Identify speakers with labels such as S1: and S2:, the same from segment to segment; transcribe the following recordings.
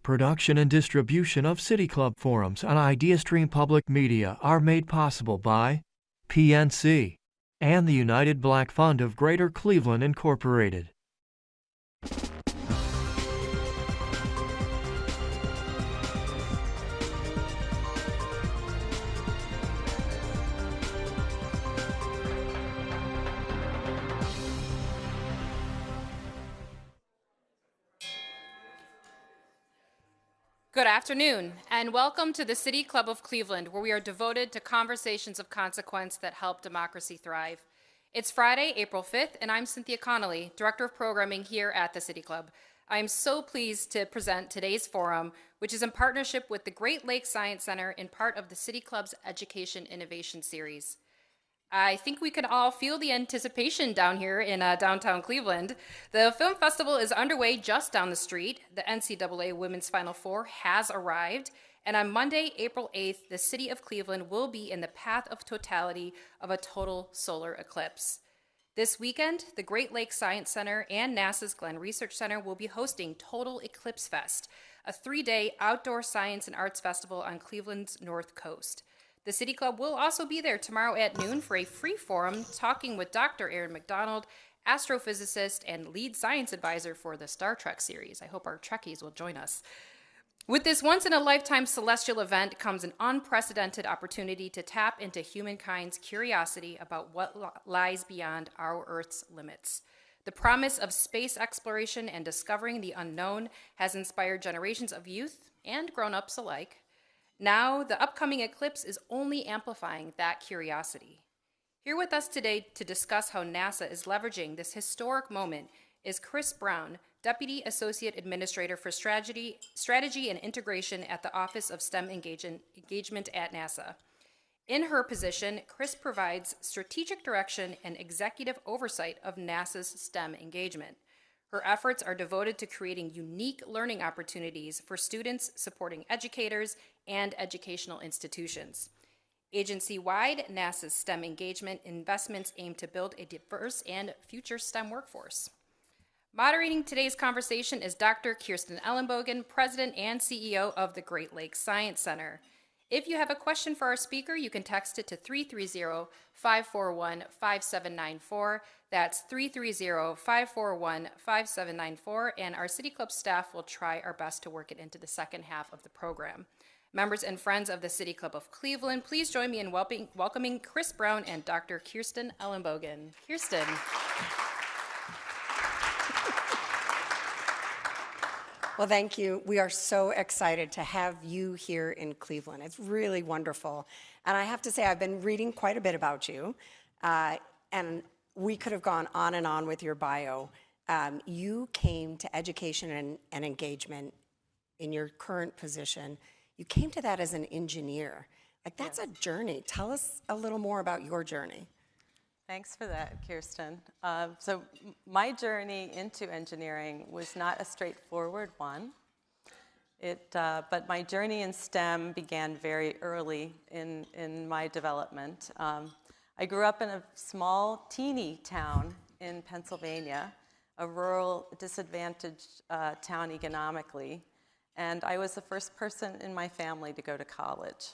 S1: Production and distribution of City Club forums on IdeaStream Public Media are made possible by PNC and the United Black Fund of Greater Cleveland, Incorporated.
S2: Good afternoon, and welcome to the City Club of Cleveland, where we are devoted to conversations of consequence that help democracy thrive. It's Friday, April 5th, and I'm Cynthia Connolly, Director of Programming here at the City Club. I am so pleased to present today's forum, which is in partnership with the Great Lakes Science Center and part of the City Club's Education Innovation Series. I think we can all feel the anticipation down here in downtown Cleveland. The film festival is underway just down the street. The NCAA Women's Final Four has arrived. And on Monday, April 8th, the city of Cleveland will be in the path of totality of a total solar eclipse. This weekend, the Great Lakes Science Center and NASA's Glenn Research Center will be hosting Total Eclipse Fest, a 3-day outdoor science and arts festival on Cleveland's North Coast. The City Club will also be there tomorrow at noon for a free forum talking with Dr. Aaron McDonald, astrophysicist and lead science advisor for the Star Trek series. I hope our Trekkies will join us. With this once-in-a-lifetime celestial event comes an unprecedented opportunity to tap into humankind's curiosity about what lies beyond our Earth's limits. The promise of space exploration and discovering the unknown has inspired generations of youth and grown-ups alike. Now, the upcoming eclipse is only amplifying that curiosity. Here with us today to discuss how NASA is leveraging this historic moment is Kris Brown, Deputy Associate Administrator for Strategy and Integration at the Office of STEM Engagement at NASA. In her position, Kris provides strategic direction and executive oversight of NASA's STEM engagement. Her efforts are devoted to creating unique learning opportunities for students, supporting educators, and educational institutions. Agency-wide, NASA's STEM engagement investments aim to build a diverse and future STEM workforce. Moderating today's conversation is Dr. Kirsten Ellenbogen, President and CEO of the Great Lakes Science Center. If you have a question for our speaker, you can text it to 330-541-5794. That's 330-541-5794, and our City Club staff will try our best to work it into the second half of the program. Members and friends of the City Club of Cleveland, please join me in welcoming Kris Brown and Dr. Kirsten Ellenbogen. Kirsten.
S3: Well, thank you. We are so excited to have you here in Cleveland. It's really wonderful. And I have to say, I've been reading quite a bit about you, and we could have gone on and on with your bio. You came to education and engagement in your current position. You came to that as an engineer. Like, that's a journey. Tell us a little more about your journey.
S4: Thanks for that, Kirsten. So my journey into engineering was not a straightforward one. But my journey in STEM began very early in my development. I grew up in a small, teeny town in Pennsylvania, a rural, disadvantaged town economically, and I was the first person in my family to go to college.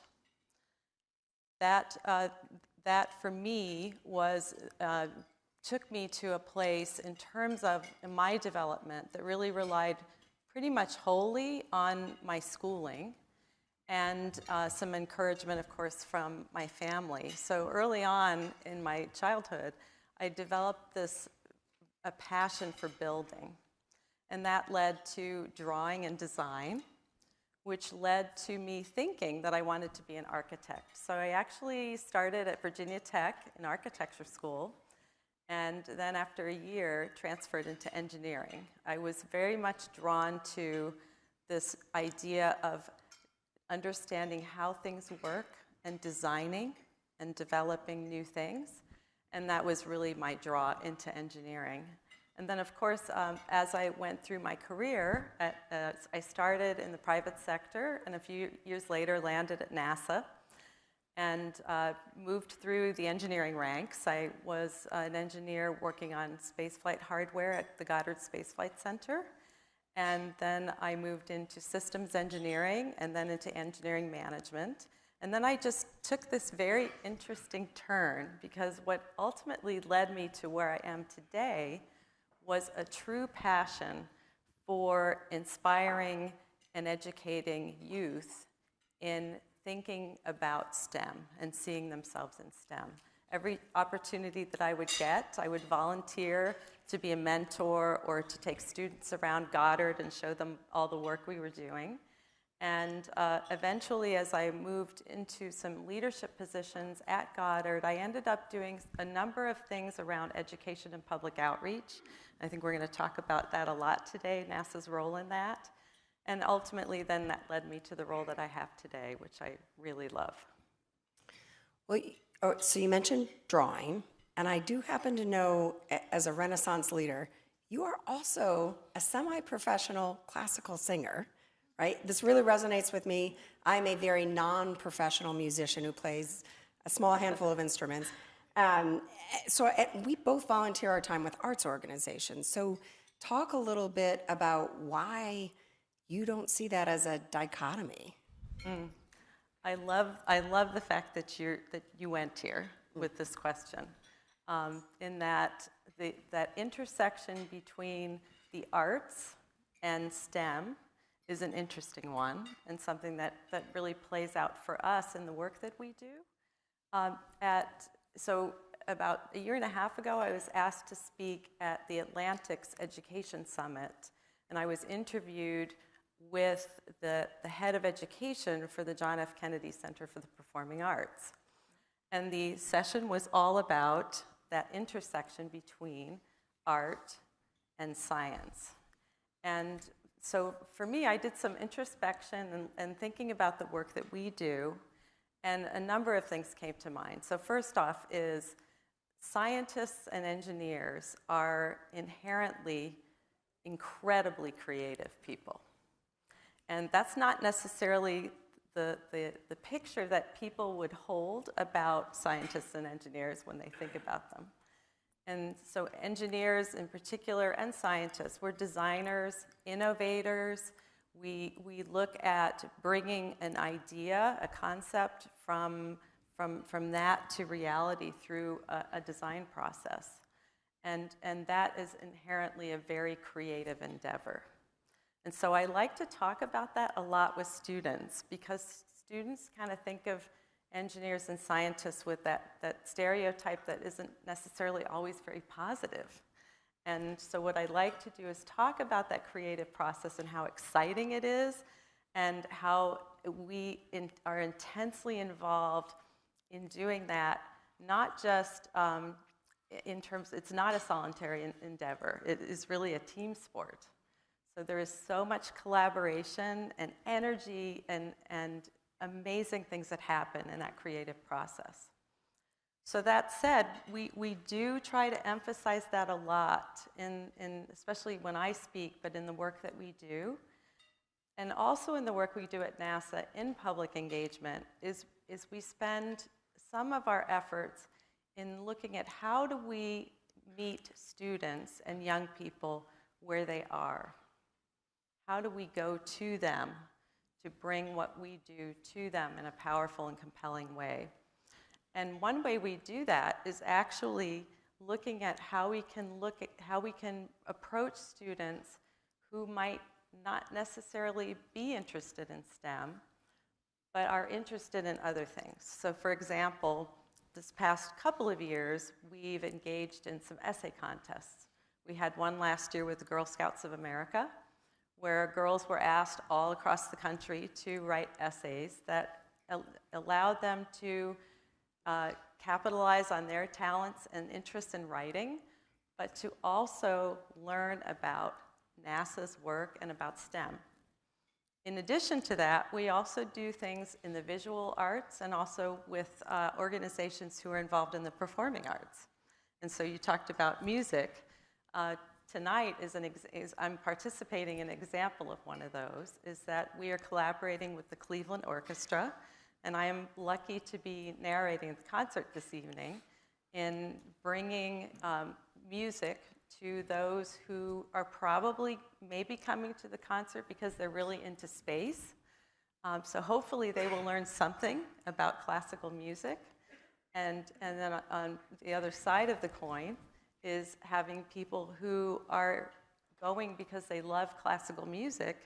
S4: That for me took me to a place in terms of my development that really relied pretty much wholly on my schooling and some encouragement, of course, from my family. So early on in my childhood, I developed a passion for building, and that led to drawing and design, which led to me thinking that I wanted to be an architect. So I actually started at Virginia Tech in architecture school, and then after a year transferred into engineering. I was very much drawn to this idea of understanding how things work and designing and developing new things, and that was really my draw into engineering. And then, of course, as I went through my career, I started in the private sector, and a few years later landed at NASA, and moved through the engineering ranks. I was an engineer working on spaceflight hardware at the Goddard Space Flight Center, And then I moved into systems engineering and then into engineering management. And then I just took this very interesting turn because what ultimately led me to where I am today was a true passion for inspiring and educating youth in thinking about STEM and seeing themselves in STEM. Every opportunity that I would get, I would volunteer to be a mentor or to take students around Goddard and show them all the work we were doing. And eventually, as I moved into some leadership positions at Goddard, I ended up doing a number of things around education and public outreach. I think we're going to talk about that a lot today, NASA's role in that. And ultimately, then that led me to the role that I have today, which I really love.
S3: Well, so you mentioned drawing, and I do happen to know, as a Renaissance leader, you are also a semi-professional classical singer, right? This really resonates with me. I'm a very non-professional musician who plays a small handful of instruments. So we both volunteer our time with arts organizations. So talk a little bit about why you don't see that as a dichotomy.
S4: I love the fact that you went here with this question, in that that intersection between the arts and STEM is an interesting one and something that really plays out for us in the work that we do. So about a year and a half ago, I was asked to speak at the Atlantic's Education Summit, and I was interviewed with the head of education for the John F. Kennedy Center for the Performing Arts. And the session was all about that intersection between art and science. And so for me, I did some introspection and thinking about the work that we do, and a number of things came to mind. So first off is scientists and engineers are inherently incredibly creative people. And that's not necessarily the picture that people would hold about scientists and engineers when they think about them. And so engineers in particular and scientists, we're designers, innovators. We look at bringing an idea, a concept from that to reality through a design process. And that is inherently a very creative endeavor. And so I like to talk about that a lot with students because students kind of think of engineers and scientists with that stereotype that isn't necessarily always very positive. And so what I like to do is talk about that creative process and how exciting it is and how we are intensely involved in doing that, not just in terms, it's not a solitary endeavor, it is really a team sport. So there is so much collaboration and energy and amazing things that happen in that creative process. So that said, we do try to emphasize that a lot, especially when I speak, but in the work that we do. And also in the work we do at NASA in public engagement is we spend some of our efforts in looking at how do we meet students and young people where they are. How do we go to them to bring what we do to them in a powerful and compelling way? And one way we do that is actually looking at how we can approach students who might not necessarily be interested in STEM, but are interested in other things. So for example, this past couple of years, we've engaged in some essay contests. We had one last year with the Girl Scouts of America, where girls were asked all across the country to write essays that allowed them to capitalize on their talents and interests in writing, but to also learn about NASA's work and about STEM. In addition to that, we also do things in the visual arts and also with organizations who are involved in the performing arts. And so you talked about music. Tonight I'm participating in an example of one of those, is that we are collaborating with the Cleveland Orchestra, and I am lucky to be narrating the concert this evening in bringing music to those who are probably maybe coming to the concert because they're really into space. So hopefully they will learn something about classical music. And then on the other side of the coin is having people who are going because they love classical music,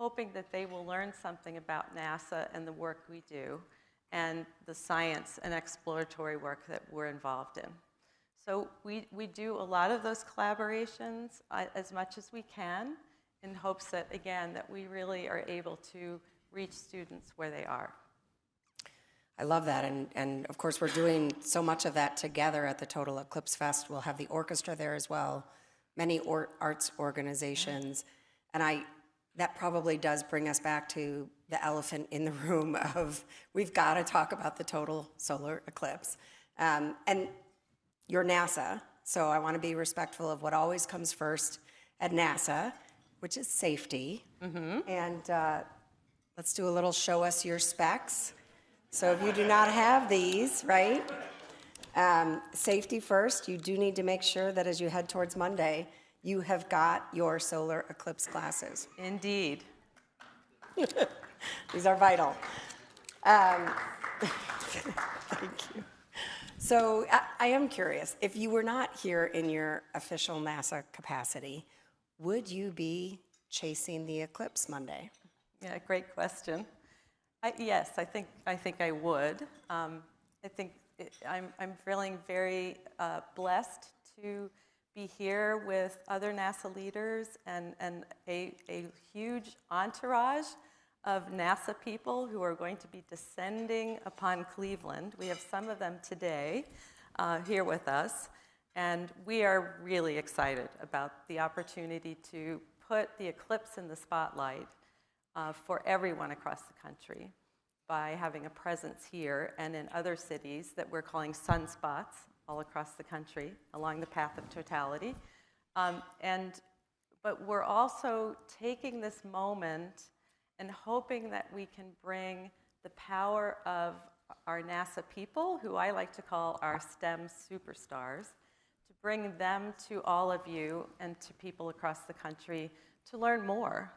S4: hoping that they will learn something about NASA and the work we do and the science and exploratory work that we're involved in. So we do a lot of those collaborations as much as we can in hopes that, again, that we really are able to reach students where they are.
S3: I love that, and of course we're doing so much of that together at the Total Eclipse Fest. We'll have the orchestra there as well, many arts organizations, and that probably does bring us back to the elephant in the room of we've got to talk about the total solar eclipse. And you're NASA, so I want to be respectful of what always comes first at NASA, which is safety. And let's do a little show us your specs. So if you do not have these, right? Safety first, you do need to make sure that as you head towards Monday, you have got your solar eclipse glasses.
S4: Indeed.
S3: These are vital. Thank you. So I am curious, if you were not here in your official NASA capacity, would you be chasing the eclipse Monday?
S4: Yeah, great question. Yes, I think I would. I think I'm feeling very blessed to be here with other NASA leaders and a huge entourage of NASA people who are going to be descending upon Cleveland. We have some of them today here with us, and we are really excited about the opportunity to put the eclipse in the spotlight for everyone across the country by having a presence here and in other cities that we're calling sunspots all across the country along the path of totality. But we're also taking this moment and hoping that we can bring the power of our NASA people, who I like to call our STEM superstars, to bring them to all of you and to people across the country to learn more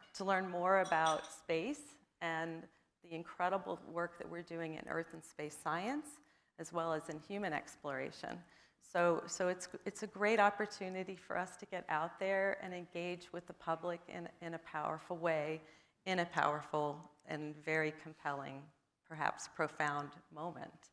S4: about space and the incredible work that we're doing in Earth and space science, as well as in human exploration. So it's a great opportunity for us to get out there and engage with the public in a powerful way, in a powerful and very compelling, perhaps profound moment.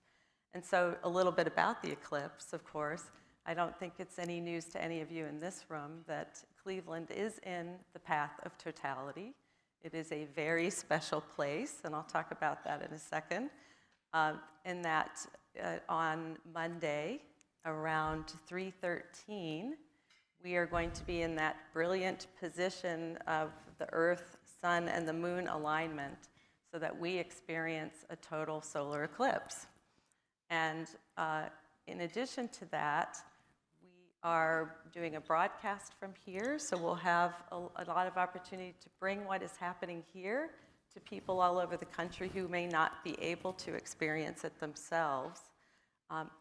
S4: And so a little bit about the eclipse, of course. I don't think it's any news to any of you in this room that Cleveland is in the path of totality. It is a very special place, and I'll talk about that in a second. In that on Monday, around 3:13, we are going to be in that brilliant position of the Earth, Sun, and the Moon alignment so that we experience a total solar eclipse. And in addition to that, we are doing a broadcast from here, so we'll have a lot of opportunity to bring what is happening here to people all over the country who may not be able to experience it themselves.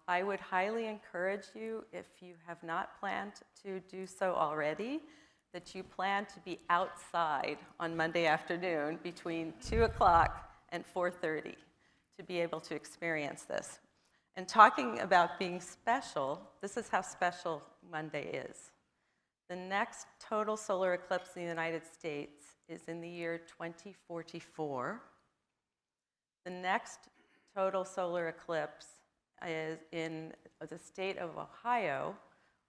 S4: I would highly encourage you, if you have not planned to do so already, that you plan to be outside on Monday afternoon between 2 o'clock and 4:30 to be able to experience this. And talking about being special, this is how special Monday is. The next total solar eclipse in the United States is in the year 2044. The next total solar eclipse is in the state of Ohio,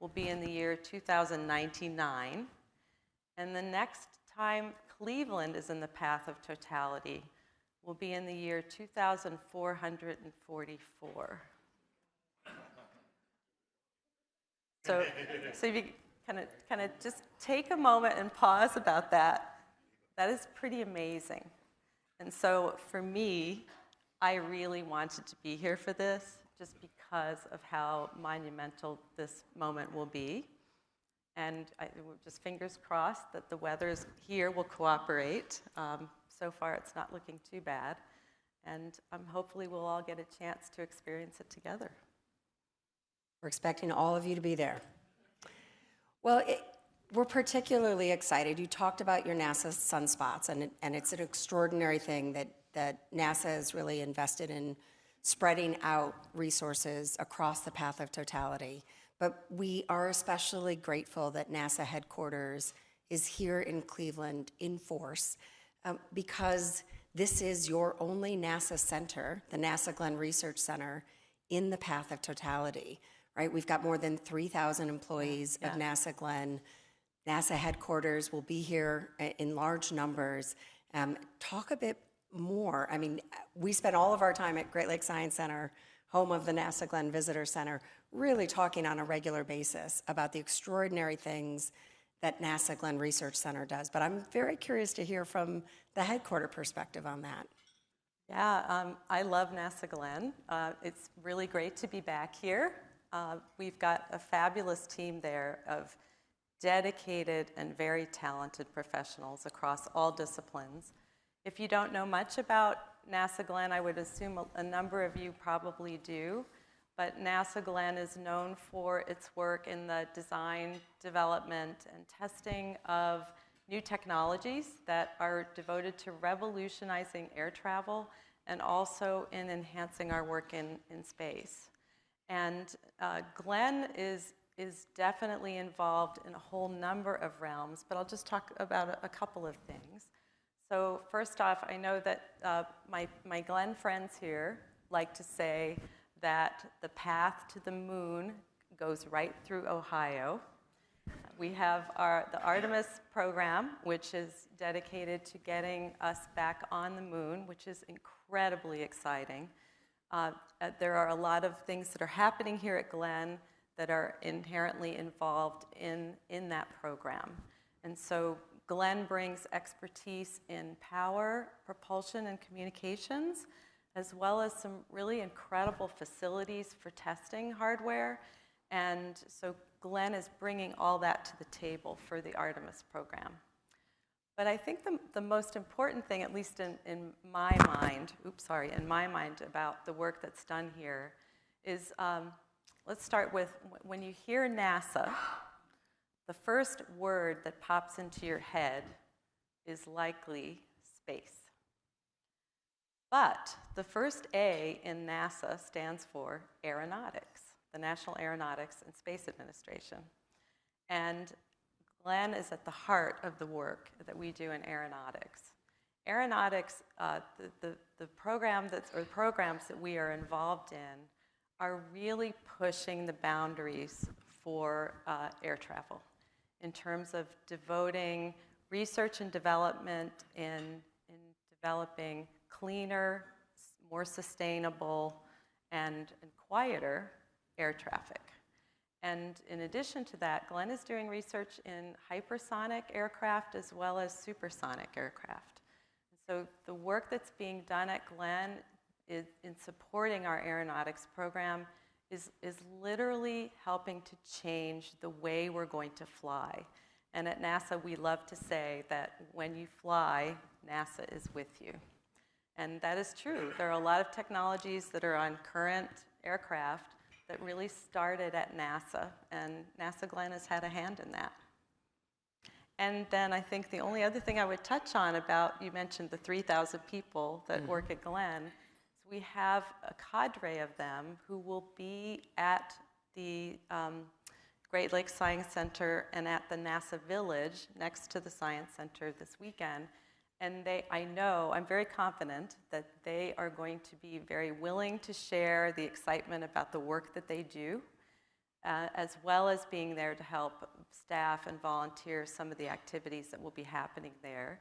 S4: will be in the year 2099. And the next time Cleveland is in the path of totality will be in the year 2444. So if you kind of just take a moment and pause about that, that is pretty amazing. And so for me, I really wanted to be here for this just because of how monumental this moment will be. And just fingers crossed that the weather here will cooperate. So far, it's not looking too bad. And hopefully we'll all get a chance to experience it together.
S3: We're expecting all of you to be there. Well, we're particularly excited. You talked about your NASA sunspots, and it's an extraordinary thing that NASA has really invested in spreading out resources across the path of totality. But we are especially grateful that NASA headquarters is here in Cleveland in force, because this is your only NASA center, the NASA Glenn Research Center, in the path of totality, right? We've got more than 3,000 employees of NASA Glenn. NASA headquarters will be here in large numbers. Talk a bit more. I mean, we spend all of our time at Great Lakes Science Center, home of the NASA Glenn Visitor Center, really talking on a regular basis about the extraordinary things that NASA Glenn Research Center does. But I'm very curious to hear from the headquarter perspective on that.
S4: Yeah, I love NASA Glenn. It's really great to be back here. We've got a fabulous team there of dedicated and very talented professionals across all disciplines. If you don't know much about NASA Glenn, I would assume a number of you probably do, but NASA Glenn is known for its work in the design, development, and testing of new technologies that are devoted to revolutionizing air travel and also in enhancing our work in space. And Glenn is definitely involved in a whole number of realms, but I'll just talk about a couple of things. So first off, I know that my Glenn friends here like to say that the path to the moon goes right through Ohio. We have the Artemis program, which is dedicated to getting us back on the moon, which is incredibly exciting. There are a lot of things that are happening here at Glenn that are inherently involved in that program. And so Glenn brings expertise in power, propulsion, and communications, as well as some really incredible facilities for testing hardware. And so Glenn is bringing all that to the table for the Artemis program. But I think the most important thing, at least in my mind, about the work that's done here is, let's start with, when you hear NASA, the first word that pops into your head is likely space. But the first A in NASA stands for aeronautics, the National Aeronautics and Space Administration. And Glenn is at the heart of the work that we do in aeronautics. Aeronautics, the programs that we are involved in are really pushing the boundaries for air travel in terms of devoting research and development in developing cleaner, more sustainable, and quieter air traffic. And in addition to that, Glenn is doing research in hypersonic aircraft as well as supersonic aircraft. So the work that's being done at Glenn in supporting our aeronautics program is literally helping to change the way we're going to fly. And at NASA, we love to say that when you fly, NASA is with you. And that is true. There are a lot of technologies that are on current aircraft that really started at NASA, and NASA Glenn has had a hand in that. And then I think the only other thing I would touch on about, you mentioned the 3,000 people that work at Glenn, so we have a cadre of them who will be at the Great Lakes Science Center and at the NASA Village next to the Science Center this weekend. And I'm very confident that they are going to be very willing to share the excitement about the work that they do, as well as being there to help staff and volunteer some of the activities that will be happening there.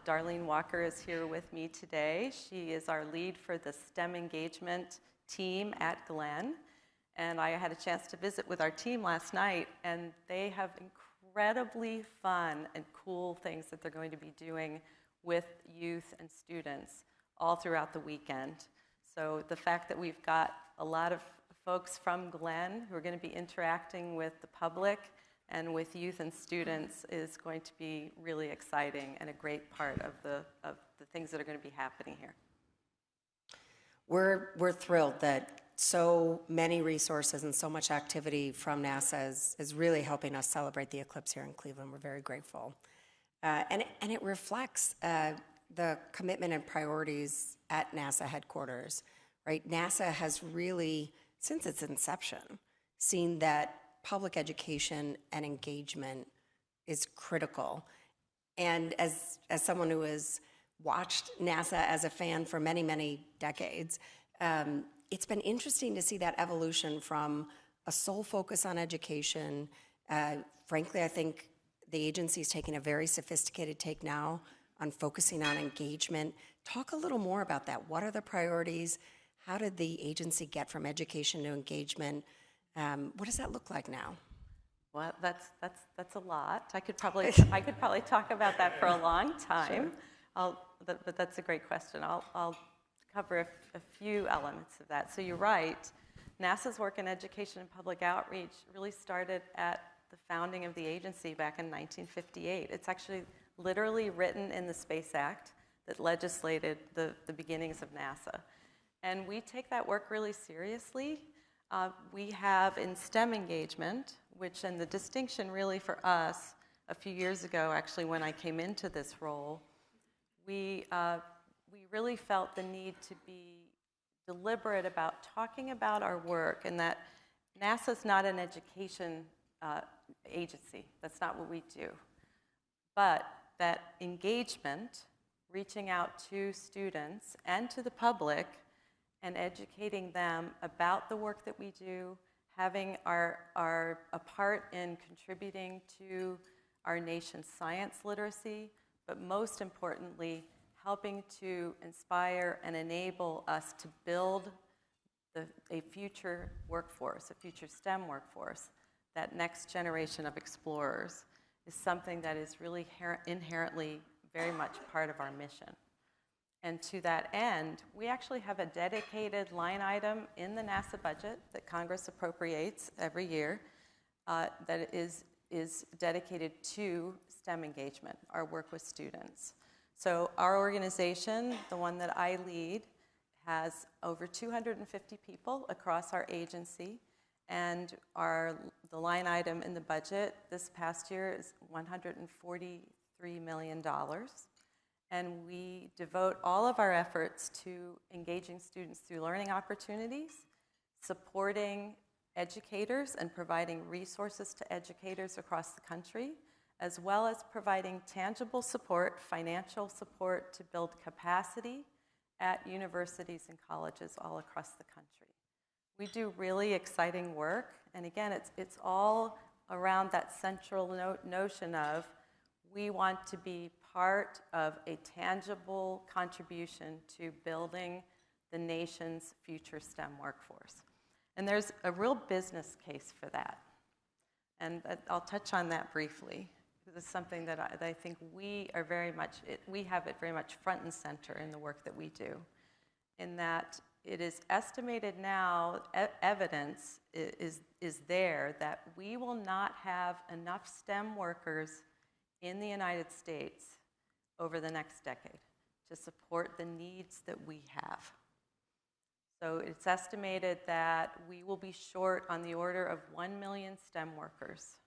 S4: Darlene Walker is here with me today. She is our lead for the STEM engagement team at Glenn. And I had a chance to visit with our team last night, and they have incredibly fun and cool things that they're going to be doing with youth and students all throughout the weekend. So the fact that we've got a lot of folks from Glenn who are going to be interacting with the public and with youth and students is going to be really exciting and a great part of the things that are going to be happening here.
S3: We're thrilled that so many resources and so much activity from NASA is really helping us celebrate the eclipse here in Cleveland. We're very grateful. And it reflects the commitment and priorities at NASA headquarters, right? NASA has really, since its inception, seen that public education and engagement is critical. And as someone who has watched NASA as a fan for many, many decades, it's been interesting to see that evolution from a sole focus on education. Frankly, I think the agency is taking a very sophisticated take now on focusing on engagement. Talk a little more about that. What are the priorities? How did the agency get from education to engagement? What does that look like now?
S4: Well, that's a lot. I could probably talk about that for a long time. Sure. But that's a great question. I'll cover a few elements of that. So you're right. NASA's work in education and public outreach really started at the founding of the agency back in 1958. It's actually literally written in the Space Act that legislated the beginnings of NASA. And we take that work really seriously. We have in STEM engagement, which, and the distinction really for us a few years ago, actually when I came into this role, we really felt the need to be deliberate about talking about our work, and that NASA's not an education agency. That's not what we do. But that engagement, reaching out to students and to the public and educating them about the work that we do, having a part in contributing to our nation's science literacy, but most importantly, helping to inspire and enable us to build a future workforce, a future STEM workforce, that next generation of explorers, is something that is really inherently very much part of our mission. And to that end, we actually have a dedicated line item in the NASA budget that Congress appropriates every year that is dedicated to STEM engagement, our work with students. So our organization, the one that I lead, has over 250 people across our agency, and the line item in the budget this past year is $143 million. And we devote all of our efforts to engaging students through learning opportunities, supporting educators and providing resources to educators across the country, as well as providing tangible support, financial support to build capacity at universities and colleges all across the country. We do really exciting work, and again, it's all around that central notion of we want to be part of a tangible contribution to building the nation's future STEM workforce. And there's a real business case for that. And I'll touch on that briefly. This is something that I think we have it very much front and center in the work that we do, in that it is estimated now, evidence is there that we will not have enough STEM workers in the United States over the next decade to support the needs that we have. So it's estimated that we will be short on the order of 1 million STEM workers.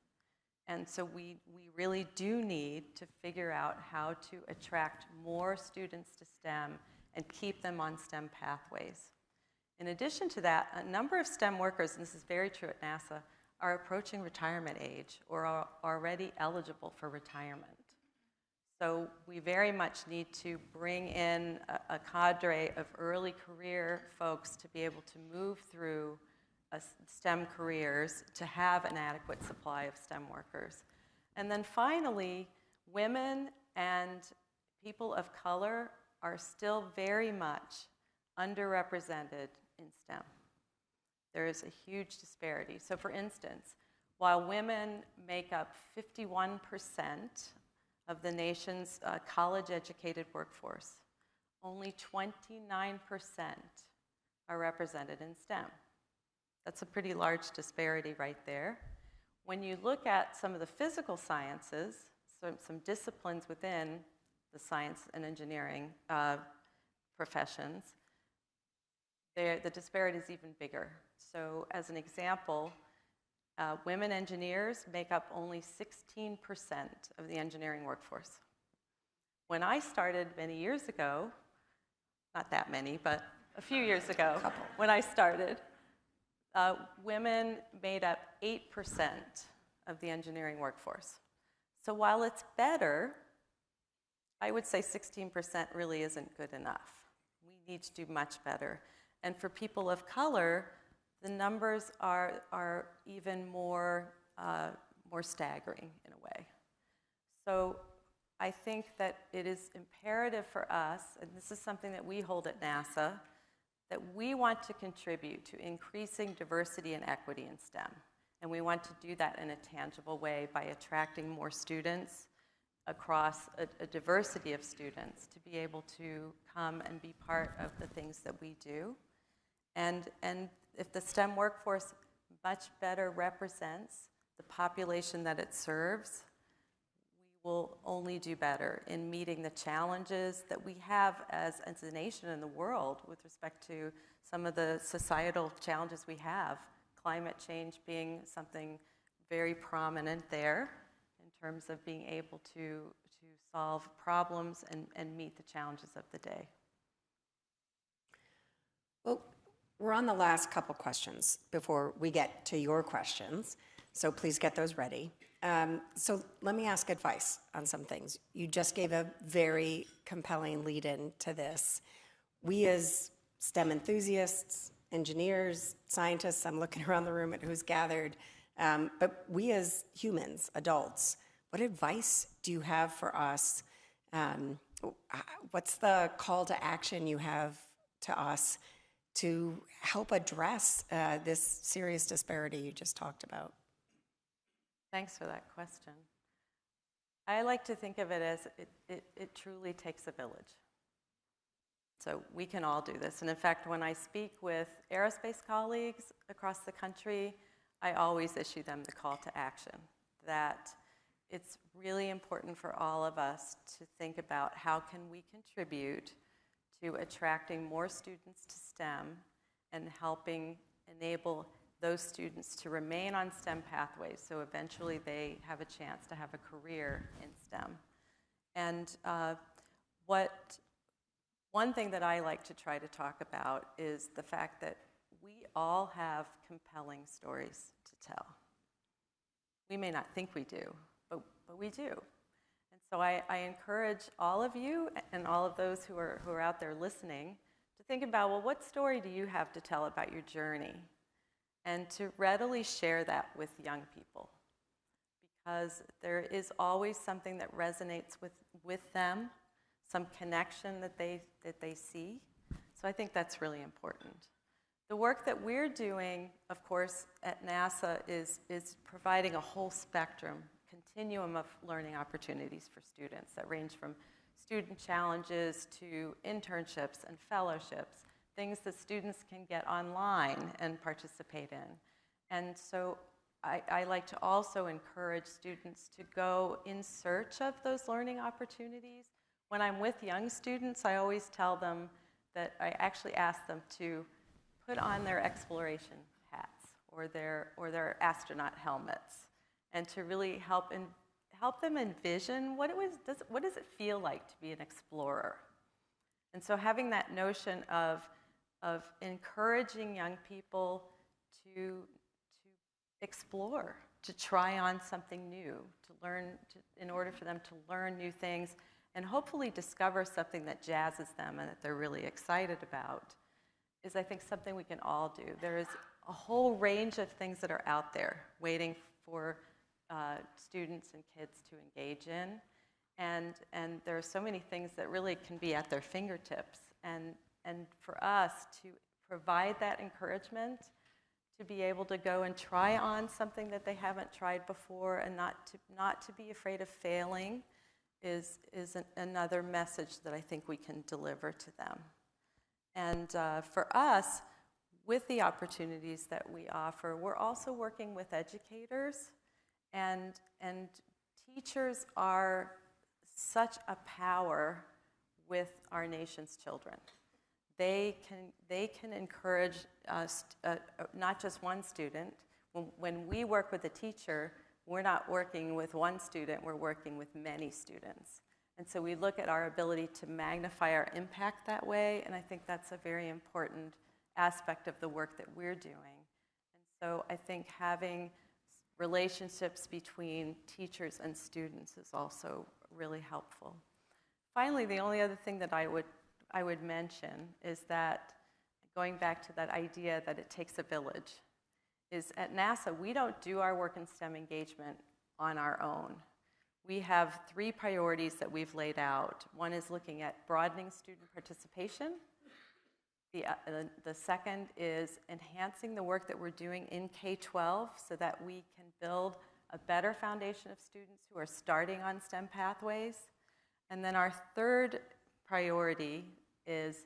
S4: And so we really do need to figure out how to attract more students to STEM and keep them on STEM pathways. In addition to that, a number of STEM workers, and this is very true at NASA, are approaching retirement age or are already eligible for retirement. So we very much need to bring in a cadre of early career folks to be able to move through STEM careers to have an adequate supply of STEM workers. And then finally, women and people of color are still very much underrepresented in STEM. There is a huge disparity. So for instance, while women make up 51% of the nation's college-educated workforce, only 29% are represented in STEM. That's a pretty large disparity right there. When you look at some of the physical sciences, some disciplines within the science and engineering professions, the disparity is even bigger. So as an example, women engineers make up only 16% of the engineering workforce. When I started many years ago, not that many, but a few years ago, when I started, women made up 8% of the engineering workforce. So while it's better, I would say 16% really isn't good enough. We need to do much better. And for people of color, the numbers are even more staggering in a way. So I think that it is imperative for us, and this is something that we hold at NASA, that we want to contribute to increasing diversity and equity in STEM. And we want to do that in a tangible way by attracting more students across a diversity of students to be able to come and be part of the things that we do. And if the STEM workforce much better represents the population that it serves, we will only do better in meeting the challenges that we have as a nation in the world with respect to some of the societal challenges we have, climate change being something very prominent there in terms of being able to solve problems and meet the challenges of the day.
S3: Well, we're on the last couple questions before we get to your questions, so please get those ready. So let me ask advice on some things. You just gave a very compelling lead-in to this. We as STEM enthusiasts, engineers, scientists, I'm looking around the room at who's gathered, but we as humans, adults, what advice do you have for us? What's the call to action you have to us to help address this serious disparity you just talked about?
S4: Thanks for that question. I like to think of it as it truly takes a village. So we can all do this. And in fact, when I speak with aerospace colleagues across the country, I always issue them the call to action, that it's really important for all of us to think about how can we contribute to attracting more students to STEM and helping enable those students to remain on STEM pathways so eventually they have a chance to have a career in STEM. And one thing that I like to try to talk about is the fact that we all have compelling stories to tell. We may not think we do, but we do. And so I encourage all of you and all of those who are out there listening to think about, well, what story do you have to tell about your journey? And to readily share that with young people, because there is always something that resonates with them, some connection that they see. So I think that's really important. The work that we're doing, of course, at NASA is providing a whole spectrum, continuum of learning opportunities for students that range from student challenges to internships and fellowships, things that students can get online and participate in. And so I like to also encourage students to go in search of those learning opportunities. When I'm with young students, I always tell them that I actually ask them to put on their exploration hats or their astronaut helmets, and to really help them envision what does it feel like to be an explorer. And so having that notion of encouraging young people to explore, to try on something new, to learn, in order for them to learn new things and hopefully discover something that jazzes them and that they're really excited about, is I think something we can all do. There is a whole range of things that are out there waiting for students and kids to engage in. And there are so many things that really can be at their fingertips. And for us to provide that encouragement, to be able to go and try on something that they haven't tried before, and not to be afraid of failing, is another message that I think we can deliver to them. And for us, with the opportunities that we offer, we're also working with educators, and teachers are such a power with our nation's children. they can encourage not just one student. When we work with a teacher, we're not working with one student, we're working with many students. And so we look at our ability to magnify our impact that way, and I think that's a very important aspect of the work that we're doing. And so I think having relationships between teachers and students is also really helpful. Finally, the only other thing that I would mention is that, going back to that idea that it takes a village, is at NASA, we don't do our work in STEM engagement on our own. We have 3 priorities that we've laid out. One is looking at broadening student participation. The second is enhancing the work that we're doing in K-12 so that we can build a better foundation of students who are starting on STEM pathways. And then our third priority is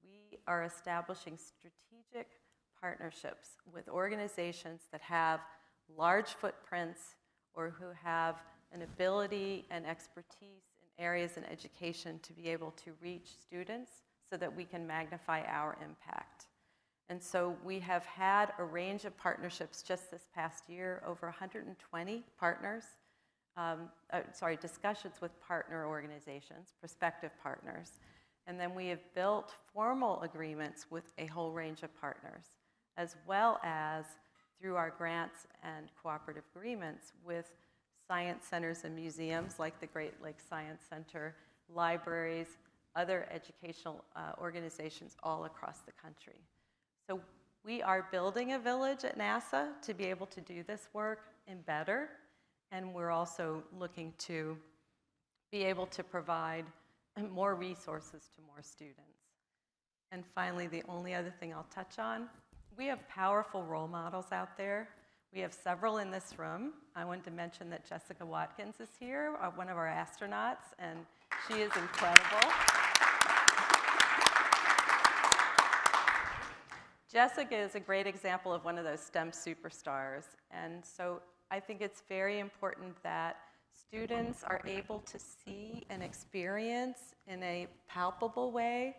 S4: we are establishing strategic partnerships with organizations that have large footprints or who have an ability and expertise in areas in education to be able to reach students so that we can magnify our impact. And so we have had a range of partnerships just this past year, over 120 partners, discussions with partner organizations, prospective partners. And then we have built formal agreements with a whole range of partners, as well as through our grants and cooperative agreements with science centers and museums like the Great Lakes Science Center, libraries, other educational organizations all across the country. So we are building a village at NASA to be able to do this work and better, and we're also looking to be able to provide more resources to more students. And finally, the only other thing I'll touch on, we have powerful role models out there. We have several in this room. I wanted to mention that Jessica Watkins is here, one of our astronauts, and she is incredible. Jessica is a great example of one of those STEM superstars, and so I think it's very important that students are able to see and experience in a palpable way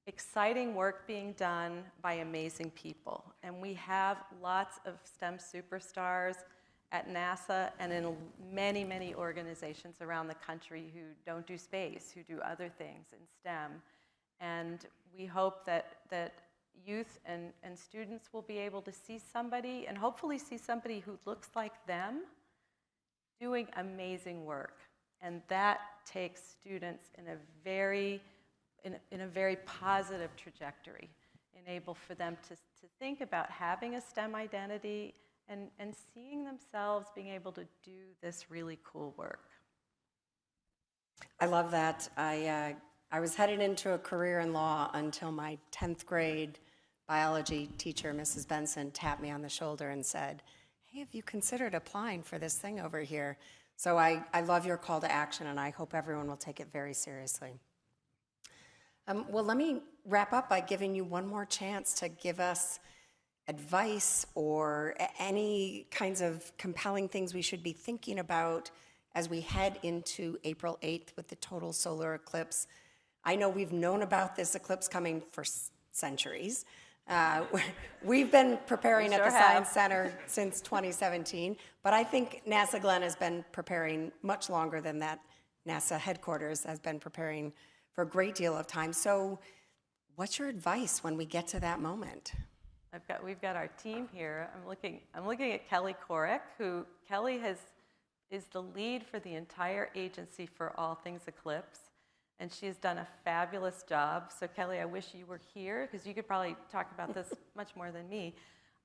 S4: exciting work being done by amazing people. And we have lots of STEM superstars at NASA and in many, many organizations around the country who don't do space, who do other things in STEM. And we hope that youth and students will be able to see somebody, and hopefully see somebody who looks like them doing amazing work. And that takes students in a very positive trajectory, enable for them to think about having a STEM identity and seeing themselves being able to do this really cool work.
S3: I love that. I was headed into a career in law until my 10th grade biology teacher, Mrs. Benson, tapped me on the shoulder and said, "Hey, have you considered applying for this thing over here?" So I love your call to action, and I hope everyone will take it very seriously. Well, let me wrap up by giving you one more chance to give us advice or any kinds of compelling things we should be thinking about as we head into April 8th with the total solar eclipse. I know we've known about this eclipse coming for centuries. We've been preparing at the Science Center since 2017, but I think NASA Glenn has been preparing much longer than that. NASA headquarters has been preparing for a great deal of time. So what's your advice when we get to that moment?
S4: We've got our team here. I'm looking at Kelly Korek, who is the lead for the entire agency for all things Eclipse, and she's done a fabulous job. So Kelly, I wish you were here because you could probably talk about this much more than me.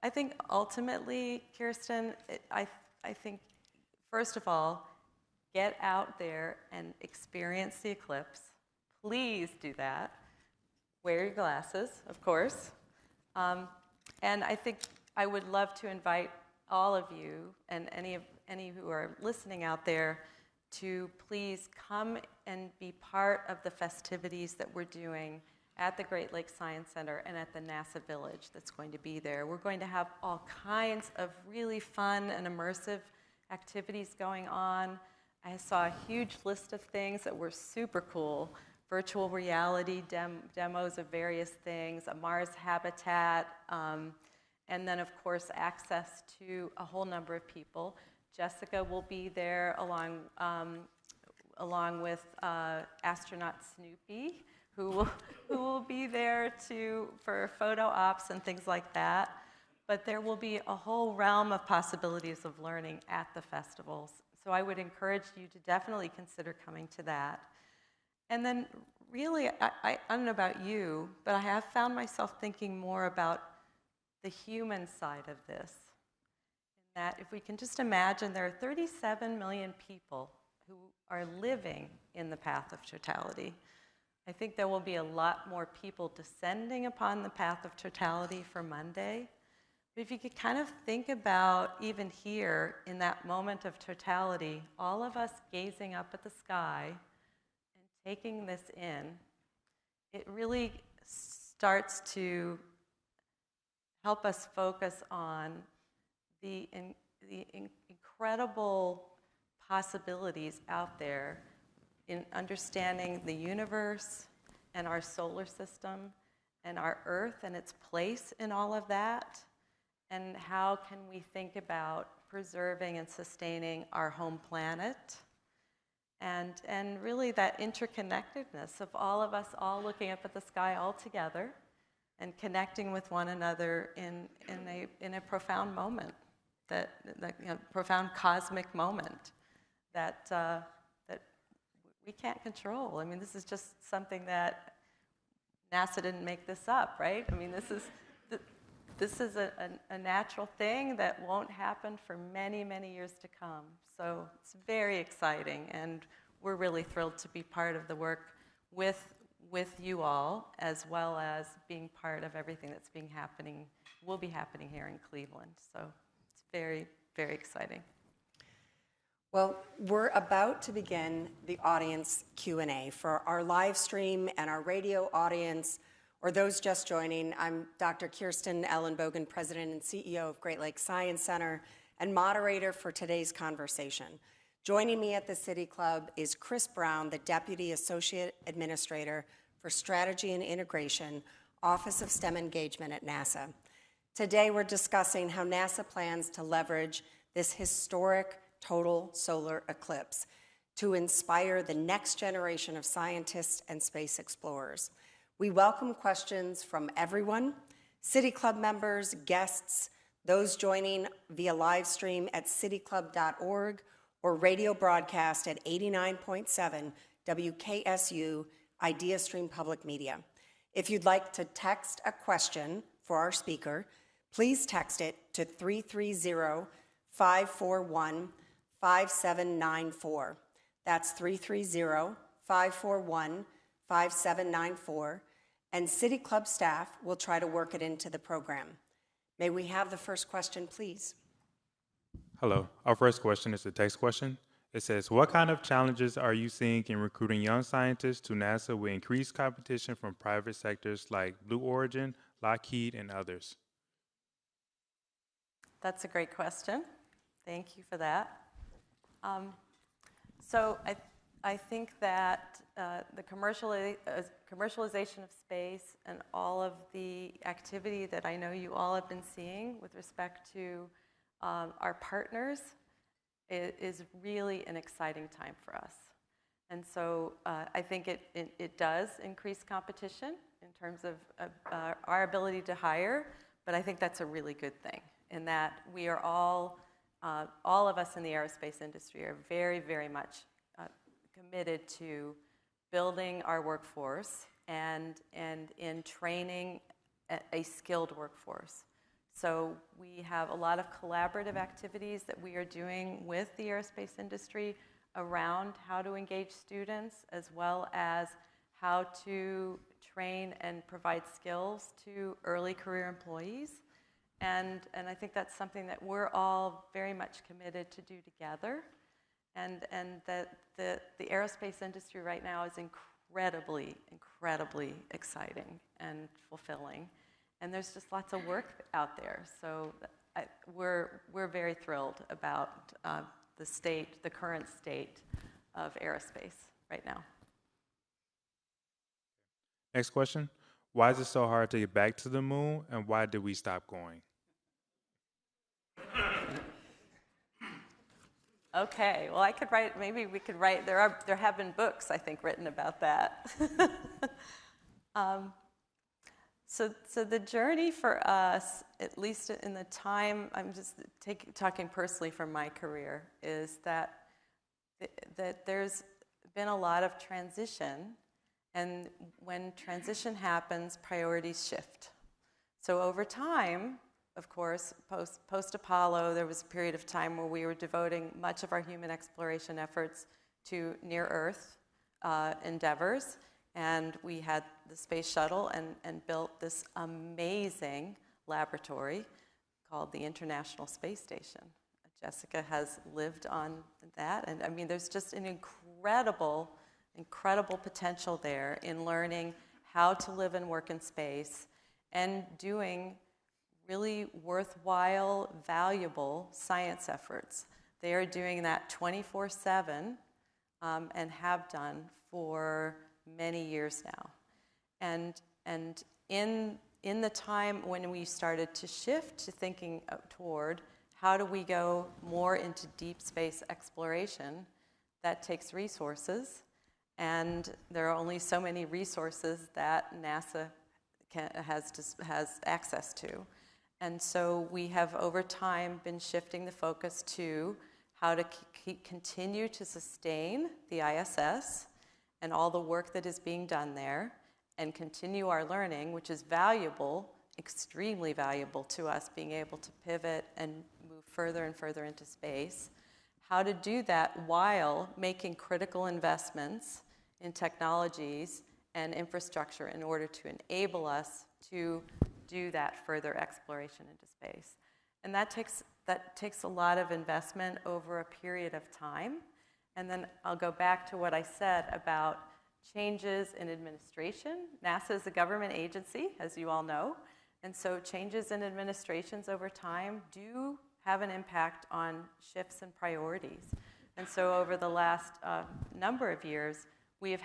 S4: I think ultimately, Kirsten, I think first of all, get out there and experience the eclipse. Please do that. Wear your glasses, of course. And I think I would love to invite all of you and any who are listening out there to please come and be part of the festivities that we're doing at the Great Lakes Science Center and at the NASA Village that's going to be there. We're going to have all kinds of really fun and immersive activities going on. I saw a huge list of things that were super cool, virtual reality demos of various things, a Mars habitat, and then, of course, access to a whole number of people. Jessica will be there along with astronaut Snoopy, who will be there for photo ops and things like that. But there will be a whole realm of possibilities of learning at the festivals. So I would encourage you to definitely consider coming to that. And then really, I don't know about you, but I have found myself thinking more about the human side of this. In that if we can just imagine there are 37 million people who are living in the path of totality, I think there will be a lot more people descending upon the path of totality for Monday. But if you could kind of think about, even here, in that moment of totality, all of us gazing up at the sky and taking this in, it really starts to help us focus on the incredible possibilities out there in understanding the universe and our solar system and our Earth and its place in all of that. And how can we think about preserving and sustaining our home planet? And really that interconnectedness of all of us all looking up at the sky all together and connecting with one another in a profound moment, that profound cosmic moment that we can't control. I mean, this is just something that NASA didn't make this up, right? I mean, this is a natural thing that won't happen for many, many years to come. So it's very exciting, and we're really thrilled to be part of the work with you all, as well as being part of everything that's will be happening here in Cleveland. So it's very, very exciting.
S3: Well, we're about to begin the audience Q&A. For our live stream and our radio audience, or those just joining, I'm Dr. Kirsten Ellenbogen, President and CEO of Great Lakes Science Center, and moderator for today's conversation. Joining me at the City Club is Kris Brown, the Deputy Associate Administrator for Strategy and Integration, Office of STEM Engagement at NASA. Today, we're discussing how NASA plans to leverage this historic total solar eclipse to inspire the next generation of scientists and space explorers. We welcome questions from everyone, City Club members, guests, those joining via live stream at cityclub.org or radio broadcast at 89.7 WKSU IdeaStream Public Media. If you'd like to text a question for our speaker, please text it to 330-541-5794. That's 330-541-5794, and City Club staff will try to work it into the program. May we have the first question, please?
S5: Hello. Our first question is a text question. It says, what kind of challenges are you seeing in recruiting young scientists to NASA with increased competition from private sectors like Blue Origin, Lockheed, and others?
S4: That's a great question. Thank you for that. So I think that the commercialization of space and all of the activity that I know you all have been seeing with respect to our partners is really an exciting time for us. And so I think it does increase competition in terms of our ability to hire, but I think that's a really good thing in that we are all of us in the aerospace industry are very, very much committed to building our workforce and in training a skilled workforce. So we have a lot of collaborative activities that we are doing with the aerospace industry around how to engage students, as well as how to train and provide skills to early career employees. And I think that's something that we're all very much committed to do together. And that the aerospace industry right now is incredibly, incredibly exciting and fulfilling. And there's just lots of work out there. So we're very thrilled about the current state of aerospace right now.
S5: Next question. Why is it so hard to get back to the moon, and why did we stop going?
S4: Okay, well, I could write, maybe we could write, there have been books, I think, written about that. So the journey for us, at least in the time, I'm just talking personally from my career, is that there's been a lot of transition, and when transition happens, priorities shift. So over time, of course, post-Apollo, there was a period of time where we were devoting much of our human exploration efforts to near-Earth endeavors. And we had the space shuttle and built this amazing laboratory called the International Space Station. Jessica has lived on that. And I mean, there's just an incredible potential there in learning how to live and work in space and doing really worthwhile, valuable science efforts. They are doing that 24/7 and have done for many years now. And in the time when we started to shift to thinking toward how do we go more into deep space exploration, that takes resources, and there are only so many resources that NASA has access to. And so we have, over time, been shifting the focus to how to continue to sustain the ISS and all the work that is being done there, and continue our learning, which is valuable, extremely valuable to us, being able to pivot and move further and further into space. How to do that while making critical investments in technologies and infrastructure in order to enable us to do that further exploration into space. And that takes a lot of investment over a period of time. And then I'll go back to what I said about changes in administration. NASA is a government agency, as you all know. And so changes in administrations over time do have an impact on shifts and priorities. And so over the last number of years, we've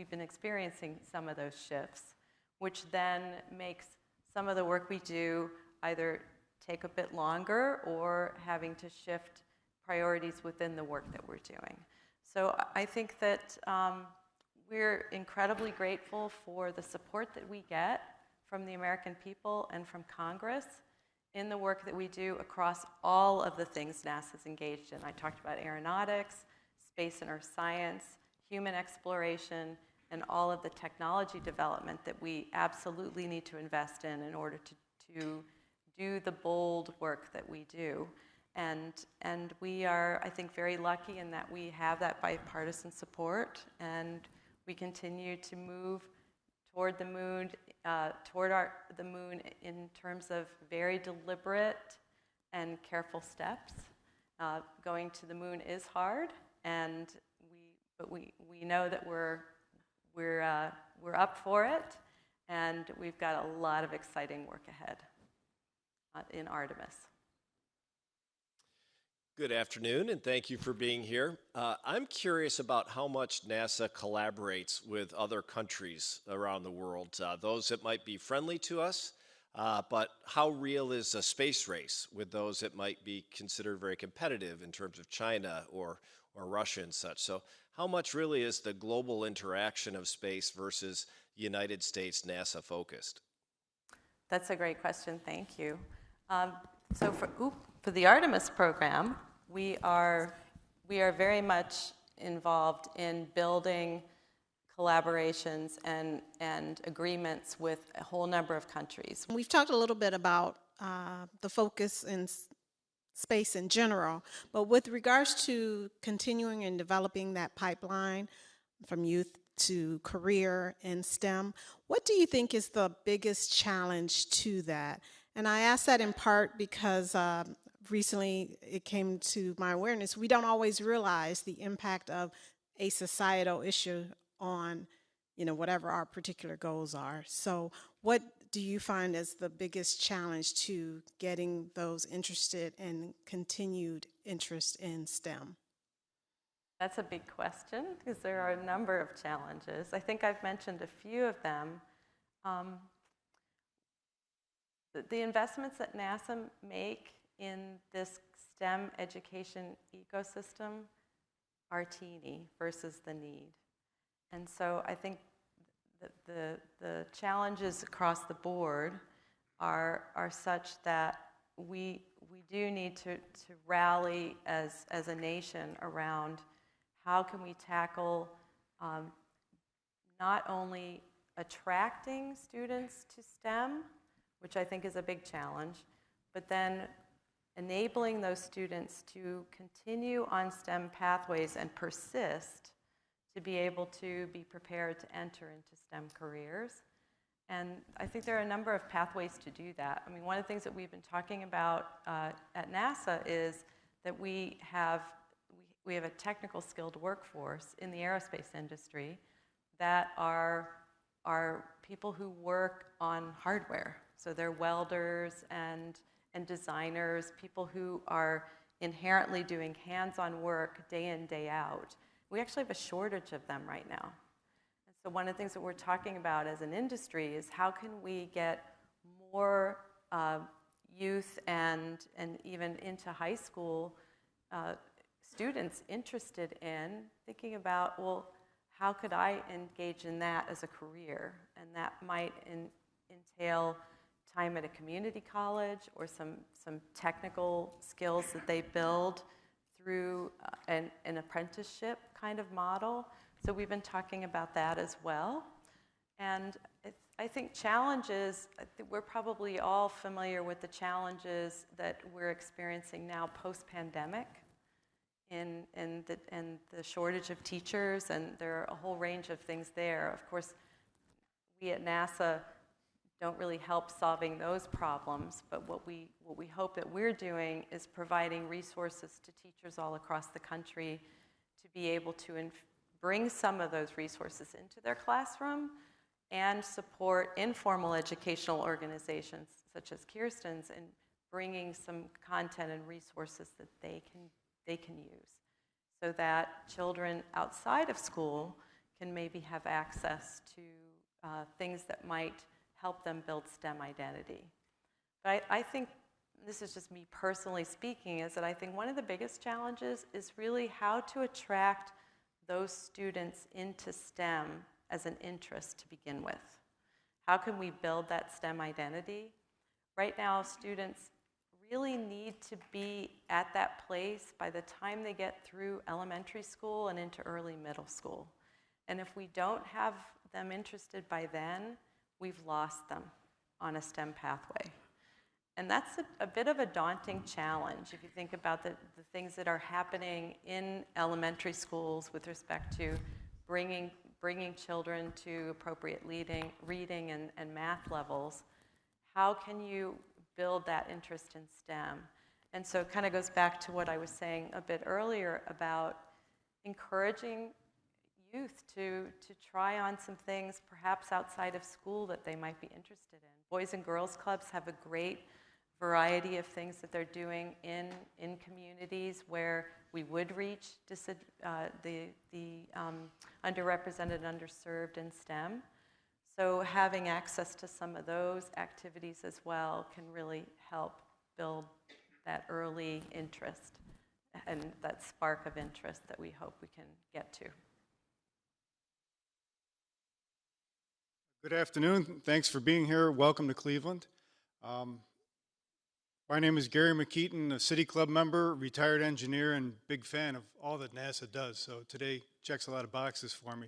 S4: been experiencing some of those shifts, which then makes some of the work we do either take a bit longer or having to shift priorities within the work that we're doing. So I think that we're incredibly grateful for the support that we get from the American people and from Congress in the work that we do across all of the things NASA's engaged in. I talked about aeronautics, space and earth science, human exploration, and all of the technology development that we absolutely need to invest in order to do the bold work that we do. And we are, I think, very lucky in that we have that bipartisan support, and we continue to move toward the moon, the moon in terms of very deliberate and careful steps. Going to the moon is hard, but we know that we're up for it, and we've got a lot of exciting work ahead in Artemis.
S6: Good afternoon, and thank you for being here. I'm curious about how much NASA collaborates with other countries around the world, those that might be friendly to us, but how real is a space race with those that might be considered very competitive in terms of China or Russia and such? So how much really is the global interaction of space versus United States NASA focused?
S4: That's a great question, thank you. So for the Artemis program, we are very much involved in building collaborations and agreements with a whole number of countries.
S7: We've talked a little bit about the focus in space in general, but with regards to continuing and developing that pipeline from youth to career in STEM, what do you think is the biggest challenge to that? And I ask that in part because recently it came to my awareness, we don't always realize the impact of a societal issue on, whatever our particular goals are. So what do you find as the biggest challenge to getting those interested and continued interest in STEM?
S4: That's a big question because there are a number of challenges. I think I've mentioned a few of them. The investments that NASA make in this STEM education ecosystem are teeny versus the need. And so I think the challenges across the board are such that we do need to rally as a nation around how can we tackle not only attracting students to STEM, which I think is a big challenge, but then enabling those students to continue on STEM pathways and persist to be able to be prepared to enter into STEM careers. And I think there are a number of pathways to do that. I mean, one of the things that we've been talking about at NASA is that we have a technical skilled workforce in the aerospace industry that are people who work on hardware. So they're welders and designers, people who are inherently doing hands-on work day in, day out. We actually have a shortage of them right now. And so one of the things that we're talking about as an industry is how can we get more youth and even into high school students interested in thinking about, well, how could I engage in that as a career? And that might entail time at a community college or some technical skills that they build through an apprenticeship kind of model. So we've been talking about that as well. And I think challenges, we're probably all familiar with the challenges that we're experiencing now post-pandemic in the shortage of teachers, and there are a whole range of things there. Of course, we at NASA don't really help solving those problems, but what we hope that we're doing is providing resources to teachers all across the country to be able to bring some of those resources into their classroom and support informal educational organizations such as Kirsten's in bringing some content and resources that they can use so that children outside of school can maybe have access to things that might help them build STEM identity. But I think, this is just me personally speaking, is that I think one of the biggest challenges is really how to attract those students into STEM as an interest to begin with. How can we build that STEM identity? Right now, students really need to be at that place by the time they get through elementary school and into early middle school. And if we don't have them interested by then, we've lost them on a STEM pathway. And that's a bit of a daunting challenge if you think about the things that are happening in elementary schools with respect to bringing children to appropriate reading and math levels. How can you build that interest in STEM? And so it kind of goes back to what I was saying a bit earlier about encouraging youth to try on some things perhaps outside of school that they might be interested in. Boys and Girls Clubs have a great variety of things that they're doing in communities where we would reach the underrepresented, underserved in STEM. So having access to some of those activities as well can really help build that early interest and that spark of interest that we hope we can get to.
S8: Good afternoon. Thanks for being here. Welcome to Cleveland. My name is Gary McKeaton, a City Club member, retired engineer, and big fan of all that NASA does. So today checks a lot of boxes for me.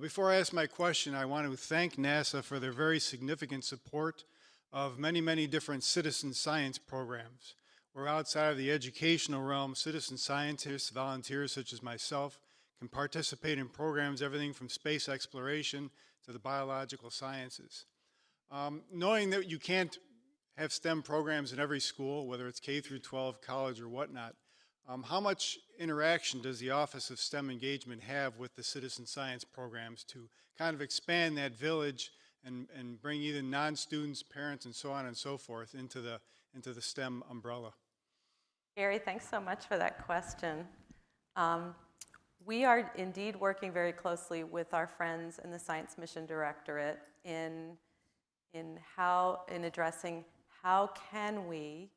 S8: Before I ask my question, I want to thank NASA for their very significant support of many, many different citizen science programs. Where outside of the educational realm, citizen scientists, volunteers such as myself, can participate in programs, everything from space exploration to the biological sciences. Knowing that you can't have STEM programs in every school, whether it's K through 12, college, or whatnot, how much interaction does the Office of STEM Engagement have with the citizen science programs to kind of expand that village and bring either non-students, parents, and so on and so forth into the STEM umbrella?
S4: Gary, thanks so much for that question. We are indeed working very closely with our friends in the Science Mission Directorate in addressing how can we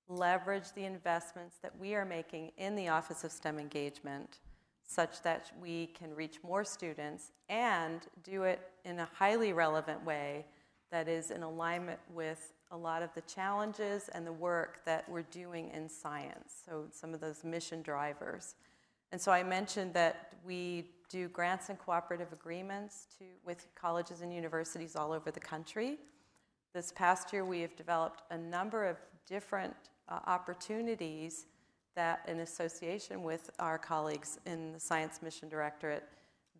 S4: leverage the investments that we are making in the Office of STEM Engagement such that we can reach more students and do it in a highly relevant way that is in alignment with a lot of the challenges and the work that we're doing in science, so some of those mission drivers. And so I mentioned that we do grants and cooperative agreements with colleges and universities all over the country. This past year, we have developed a number of different opportunities that, in association with our colleagues in the Science Mission Directorate,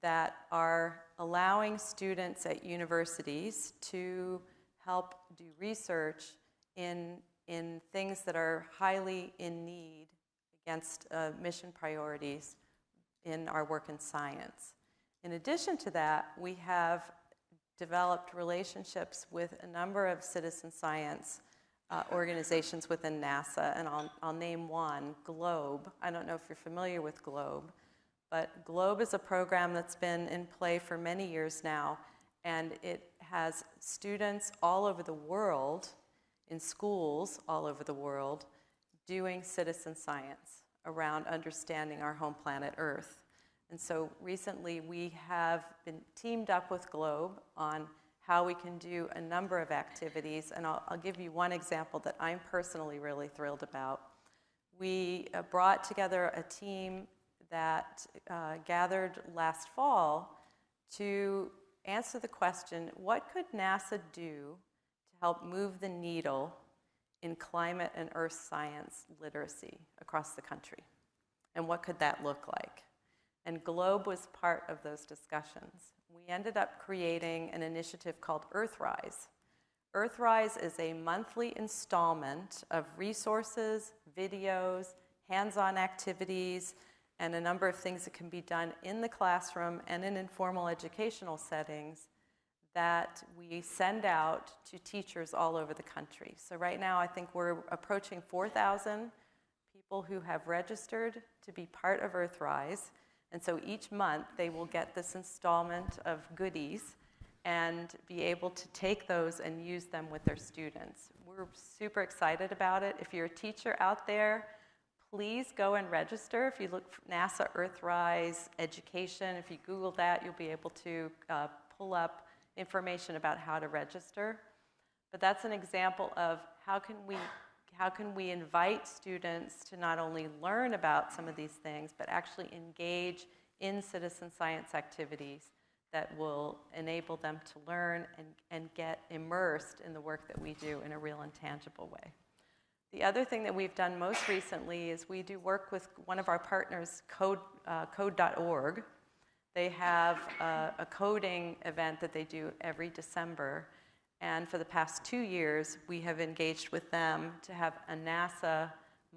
S4: that are allowing students at universities to help do research in things that are highly in need against mission priorities in our work in science. In addition to that, we have developed relationships with a number of citizen science organizations within NASA, and I'll name one, GLOBE. I don't know if you're familiar with GLOBE, but GLOBE is a program that's been in play for many years now, and it has students all over the world, in schools all over the world, doing citizen science around understanding our home planet Earth. And so recently we have been teamed up with GLOBE on how we can do a number of activities, and I'll give you one example that I'm personally really thrilled about. We brought together a team that gathered last fall to answer the question, what could NASA do to help move the needle in climate and earth science literacy across the country? And what could that look like? And GLOBE was part of those discussions. We ended up creating an initiative called Earthrise. Earthrise is a monthly installment of resources, videos, hands-on activities, and a number of things that can be done in the classroom and in informal educational settings that we send out to teachers all over the country. So right now, I think we're approaching 4,000 people who have registered to be part of Earthrise. And so each month, they will get this installment of goodies and be able to take those and use them with their students. We're super excited about it. If you're a teacher out there, please go and register. If you look for NASA Earthrise Education, if you Google that, you'll be able to pull up information about how to register. But that's an example of how can we invite students to not only learn about some of these things, but actually engage in citizen science activities that will enable them to learn and get immersed in the work that we do in a real and tangible way. The other thing that we've done most recently is we do work with one of our partners, code.org. They have a coding event that they do every December. And for the past 2 years, we have engaged with them to have a NASA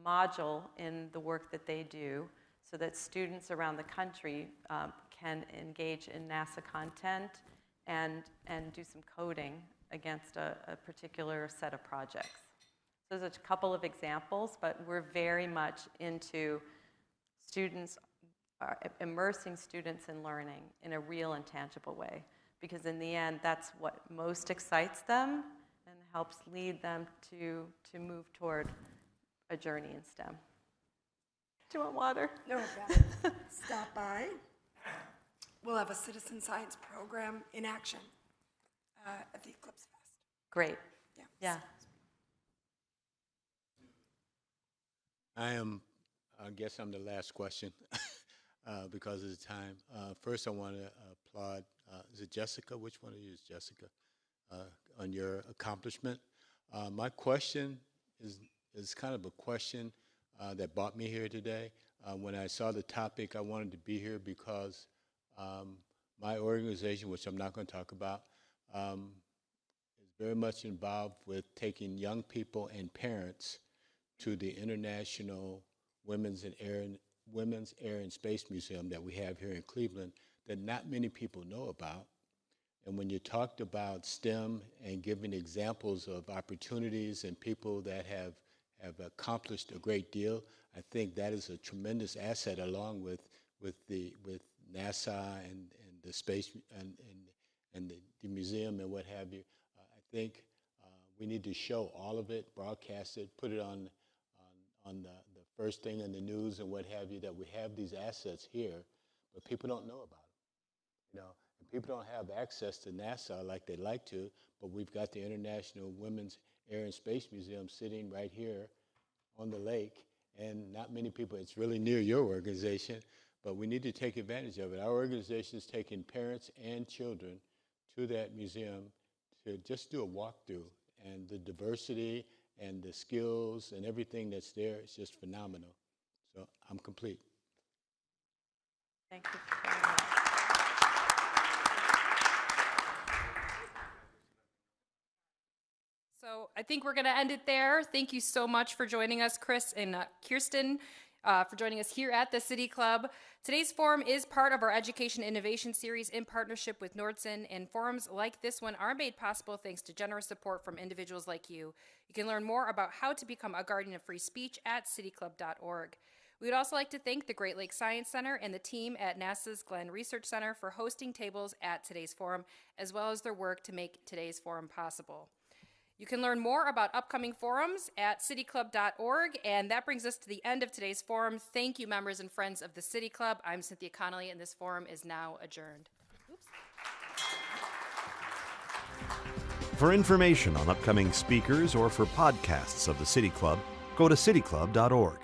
S4: module in the work that they do so that students around the country can engage in NASA content and do some coding against a particular set of projects. So there's a couple of examples, but we're very much into students, immersing students in learning in a real and tangible way. Because in the end, that's what most excites them and helps lead them to move toward a journey in STEM. Do you want water?
S3: No, stop by. We'll have a citizen science program in action at the Eclipse Fest.
S4: Great. Yeah.
S9: I guess I'm the last question because of the time. First, I want to applaud, is it Jessica? Which one of you is Jessica? On your accomplishment. My question is kind of a question that brought me here today. When I saw the topic, I wanted to be here because my organization, which I'm not going to talk about, is very much involved with taking young people and parents to the International Women's Air and Space Museum that we have here in Cleveland that not many people know about. And when you talked about STEM and giving examples of opportunities and people that have accomplished a great deal, I think that is a tremendous asset along with with NASA and the space and the museum and what have you. I think we need to show all of it, broadcast it, put it on the first thing in the news and what have you, that we have these assets here, but people don't know about them. You know, and people don't have access to NASA like they'd like to, but we've got the International Women's Air and Space Museum sitting right here on the lake, and not many people, it's really near your organization, but we need to take advantage of it. Our organization is taking parents and children to that museum to just do a walkthrough, and the diversity and the skills and everything that's there is just phenomenal. So I'm complete.
S4: Thank you very much.
S2: So I think we're going to end it there. Thank you so much for joining us, Kris and Kirsten, for joining us here at the City Club. Today's forum is part of our Education Innovation Series in partnership with Nordson, and forums like this one are made possible thanks to generous support from individuals like you. You can learn more about how to become a guardian of free speech at cityclub.org. We would also like to thank the Great Lakes Science Center and the team at NASA's Glenn Research Center for hosting tables at today's forum, as well as their work to make today's forum possible. You can learn more about upcoming forums at cityclub.org, and that brings us to the end of today's forum. Thank you, members and friends of the City Club. I'm Cynthia Connolly, and this forum is now adjourned. Oops.
S10: For information on upcoming speakers or for podcasts of the City Club, go to cityclub.org.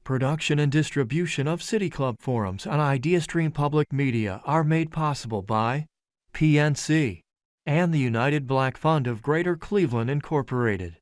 S1: Production and distribution of City Club forums on IdeaStream Public Media are made possible by PNC and the United Black Fund of Greater Cleveland, Incorporated.